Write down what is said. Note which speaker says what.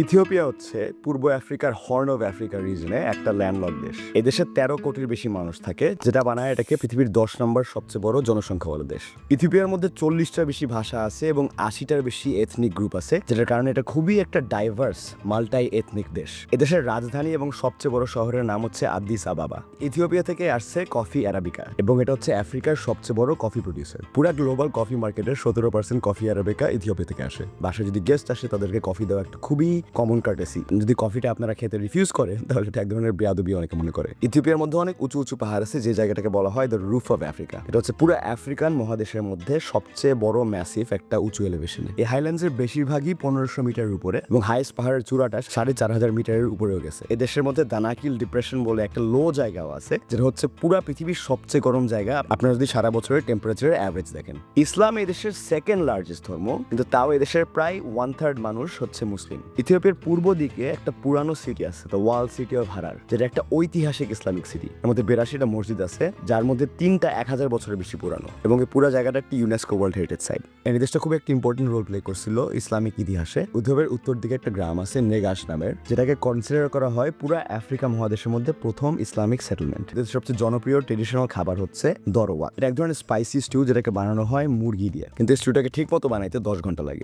Speaker 1: Ethiopia হচ্ছে পূর্ব আফ্রিকার horn of Africa রিজনে একটা ল্যান্ডলক দেশ। এদেশে 13 কোটির বেশি মানুষ থাকে, যেটা বানায় এটাকে পৃথিবীর 10 নম্বর সবচেয়ে বড় জনসংখ্যা বড় দেশ। ইথিওপিয়ার মধ্যে 40টার বেশি ভাষা আছে এবং 80টার বেশি এথনিক গ্রুপ আছে, যেটার কারণে এটা খুবই একটা ডাইভার্স মাল্টাই এথনিক দেশ। এদেশের রাজধানী এবং সবচেয়ে বড় শহরের নাম হচ্ছে আদিস আবাবা। ইথিওপিয়া থেকে আসছে কফি অ্যারাবিকা এবং এটা হচ্ছে আফ্রিকার সবচেয়ে বড় কফি প্রডিউসার। পুরা গ্লোবাল কফি মার্কেটের 17% কফি অ্যারাবিকা ইথিওপিয়া থেকে আসে। বাসায় যদি গেস্ট আসে তাদেরকে কফি দেওয়া একটা খুবই কমন কার্টেসি। যদি কফিটা আপনারা খেতে রিফিউজ করে তাহলে এটা এক ধরনের বেয়াদবি অনেকে মনে করে। ইথিওপিয়ার মধ্যে অনেক উঁচু উঁচু পাহাড় আছে, যে জায়গাটাকে বলা হয় দ্য রুফ অফ আফ্রিকা। এটা হচ্ছে পুরো আফ্রিকান মহাদেশের মধ্যে সবচেয়ে বড় ম্যাসিভ একটা উঁচু এলিভেশনে। এই হাইল্যান্ডস এর বেশিরভাগই 1500 মিটারের উপরে এবং হাইস্ট পাহাড়ের চূড়াটা 4500 মিটারের উপরেও গেছে। এই দেশের মধ্যে দানাকিল ডিপ্রেশন বলে একটা লো জায়গাও আছে, যেটা হচ্ছে পুরো পৃথিবীর সবচেয়ে গরম জায়গা আপনারা যদি সারা বছরের টেম্পারেচারের অ্যাভারেজ দেখেন। ইসলাম এই দেশের সেকেন্ড লার্জেস্ট ধর্ম, কিন্তু তাও এই দেশের প্রায় 1/3 মানুষ হচ্ছে মুসলিম। ইথিওপিয়ার পূর্ব দিকে একটা পুরানো সিটি আছে, দ্য ওয়াল সিটি অফ হারার, যেটা একটা ঐতিহাসিক ইসলামিক সিটি। এর মধ্যে 82টা মসজিদ আছে, যার মধ্যে 3টা 1000 বছরের বেশি পুরানো, এবং এই পুরো জায়গাটা একটি ইউনেস্কো ওয়ার্ল্ড হেরিটেজ সাইট। এই দেশটা খুব একটা ইম্পর্টেন্ট রোল প্লে করছিল ইসলামিক ইতিহাসে। ইথিওপিয়ার উত্তর দিকে একটা গ্রাম আছে নেগাস নামের, যেটাকে কনসিডার করা হয় পুরো আফ্রিকা মহাদেশের মধ্যে প্রথম ইসলামিক সেটেলমেন্ট। এদের সবচেয়ে জনপ্রিয় ট্রেডিশনাল খাবার হচ্ছে দরওয়া। এটা এক ধরনের স্পাইসি স্টিউ, যেটাকে বানানো হয় মুরগি দিয়ে, কিন্তু স্টিউটাকে ঠিক মতো বানাইতে 10 ঘন্টা লাগে।